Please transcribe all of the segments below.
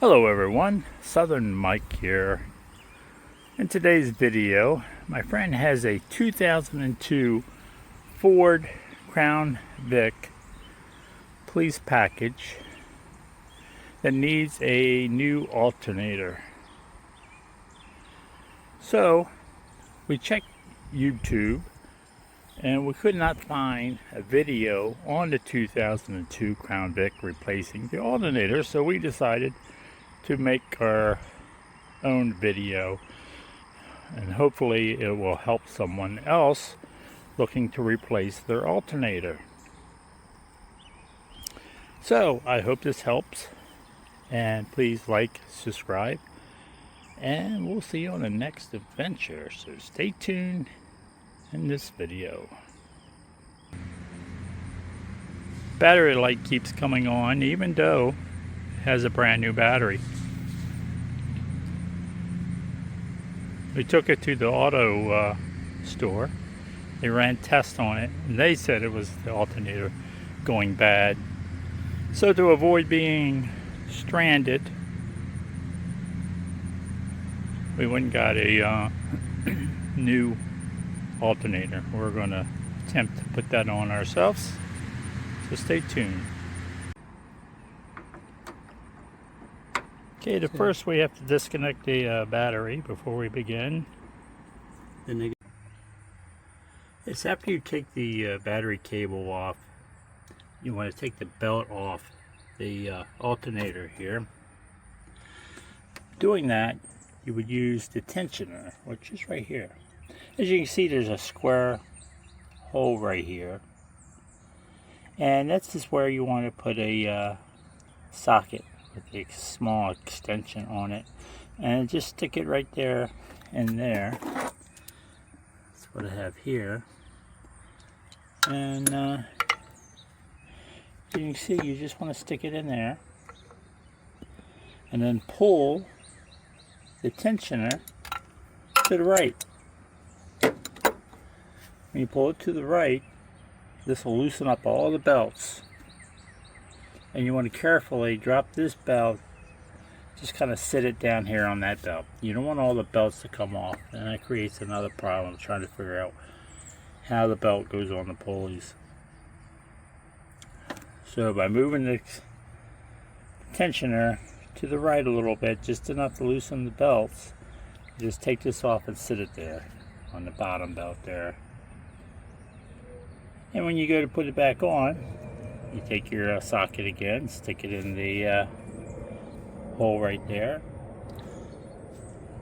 Hello everyone, Southern Mike here. In today's video, my friend has a 2002 Ford Crown Vic police package that needs a new alternator. So we checked YouTube and we could not find a video on the 2002 Crown Vic replacing the alternator, so we decided to make our own video, and hopefully it will help someone else looking to replace their alternator. So I hope this helps, and please like, subscribe, and we'll see you on the next adventure. So stay tuned in this video. Battery light keeps coming on even though it has a brand new battery. We took it to the auto store. They ran tests on it and they said it was the alternator going bad. So to avoid being stranded, we went and got a new alternator. We're going to attempt to put that on ourselves, so stay tuned. Okay, first we have to disconnect the battery before we begin. It's after you take the battery cable off, you want to take the belt off the alternator here. Doing that, you would use the tensioner, which is right here. As you can see, there's a square hole right here, and that's just where you want to put a socket with a small extension on it, and just stick it right there and there. That's what I have here, and you can see you just want to stick it in there and then pull the tensioner to the right. When you pull it to the right, this will loosen up all the belts, and you want to carefully drop this belt, just kind of sit it down here on that belt. You don't want all the belts to come off, and that creates another problem trying to figure out how the belt goes on the pulleys. So by moving the tensioner to the right a little bit, just enough to loosen the belts, just take this off and sit it there on the bottom belt there. And when you go to put it back on, you take your socket again, stick it in the hole right there,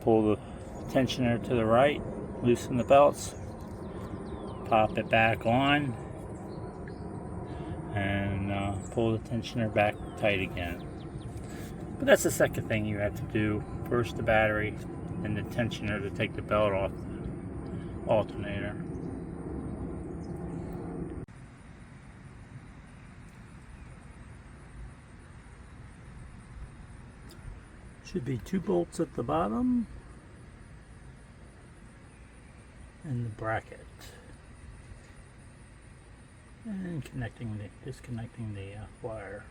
pull the tensioner to the right, loosen the belts, pop it back on, and pull the tensioner back tight again. But that's the second thing you have to do. First the battery, and the tensioner to take the belt off the alternator. Should be 2 bolts at the bottom and the bracket, and disconnecting the wire.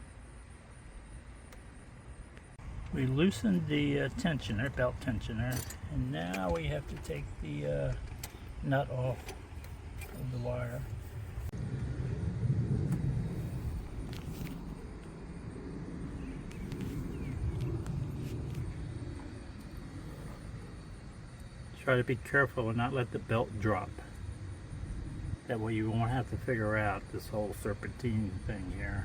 We loosened the tensioner, belt tensioner, and now we have to take the nut off of the wire. Try to be careful and not let the belt drop. That way you won't have to figure out this whole serpentine thing here.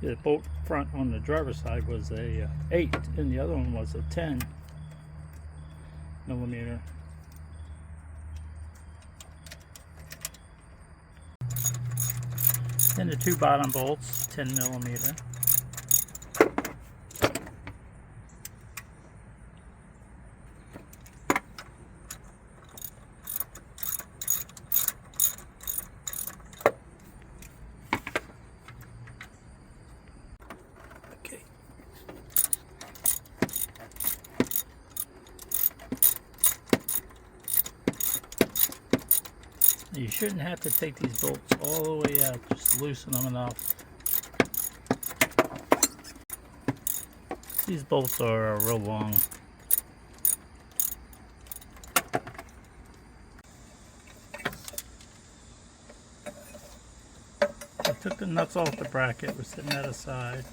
The bolt front on the driver's side was a 8 and the other one was a 10. millimeter. Then the two bottom bolts, 10 millimeter. Okay. You shouldn't have to take these bolts all the way out, just loosen them enough. These bolts are real long. I took the nuts off the bracket, we're setting that aside.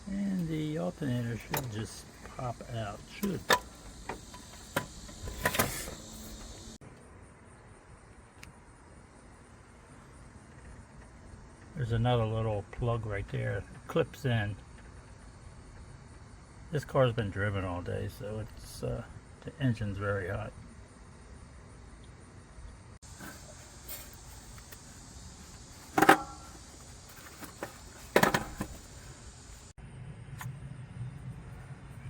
And the alternator should just pop out, should. There's another little plug right there, it clips in. This car's been driven all day, so it's the engine's very hot.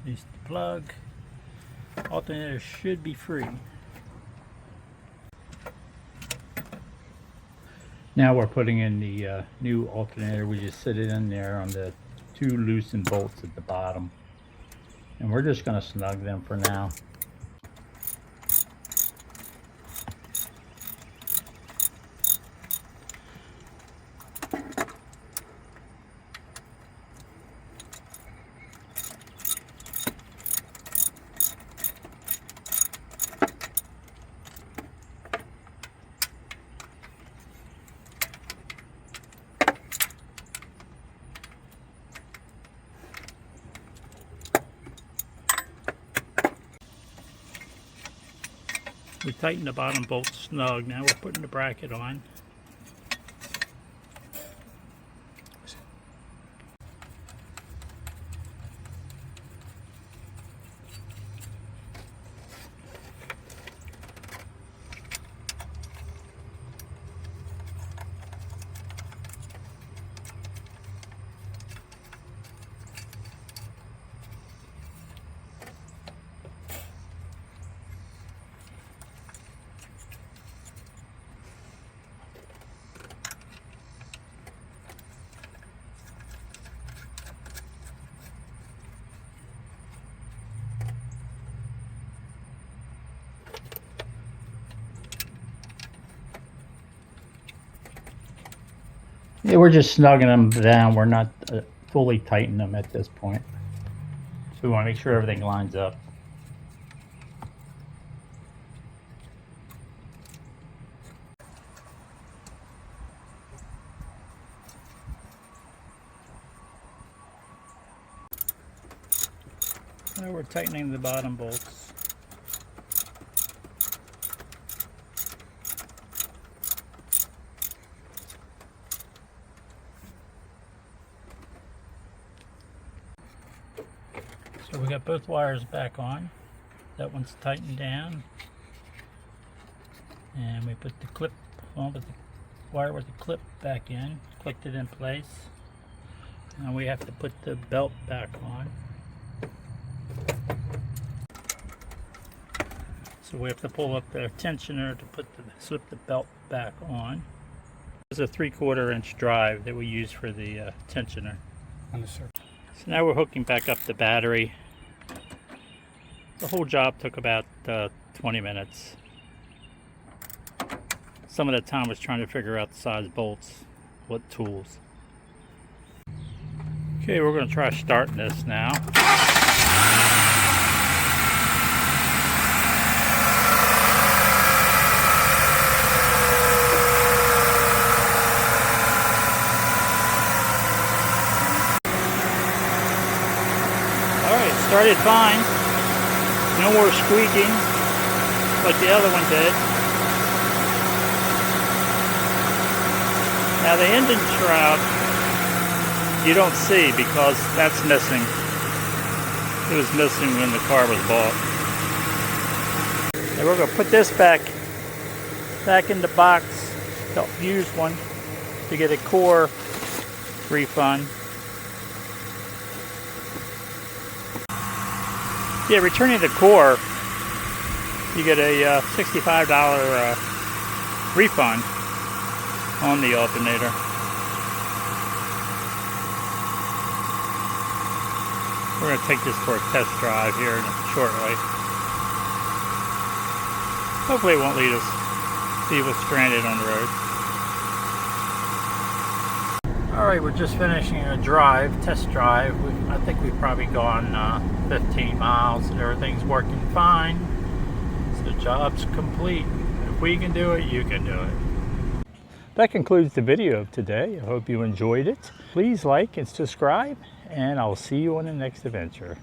Release the plug. Alternator should be free. Now we're putting in the new alternator. We just sit it in there on the two loosened bolts at the bottom. And we're just going to snug them for now. We tighten the bottom bolt snug. Now we're putting the bracket on. Yeah, we're just snugging them down. We're not fully tightening them at this point. So we want to make sure everything lines up. Now we're tightening the bottom bolts. So we got both wires back on. That one's tightened down. And we put the clip on with the wire with the clip back in, clicked it in place. Now we have to put the belt back on. So we have to pull up the tensioner to slip the belt back on. This is a 3/4 inch drive that we use for the tensioner. On the circuit. So now we're hooking back up the battery. The whole job took about 20 minutes. Some of the time was trying to figure out the size bolts, what tools. Okay, we're going to try starting this now. Alright, started fine. No more squeaking like the other one did. Now the engine shroud, you don't see because that's missing. It was missing when the car was bought. And we're going to put this back in the box, the used one, to get a core refund. Yeah, returning the core, you get a $65 refund on the alternator. We're going to take this for a test drive here shortly. Hopefully it won't leave us stranded on the road. Alright, we're just finishing a test drive. I think we've probably gone 15 miles and everything's working fine. So the job's complete. If we can do it, you can do it. That concludes the video of today. I hope you enjoyed it. Please like and subscribe, and I'll see you on the next adventure.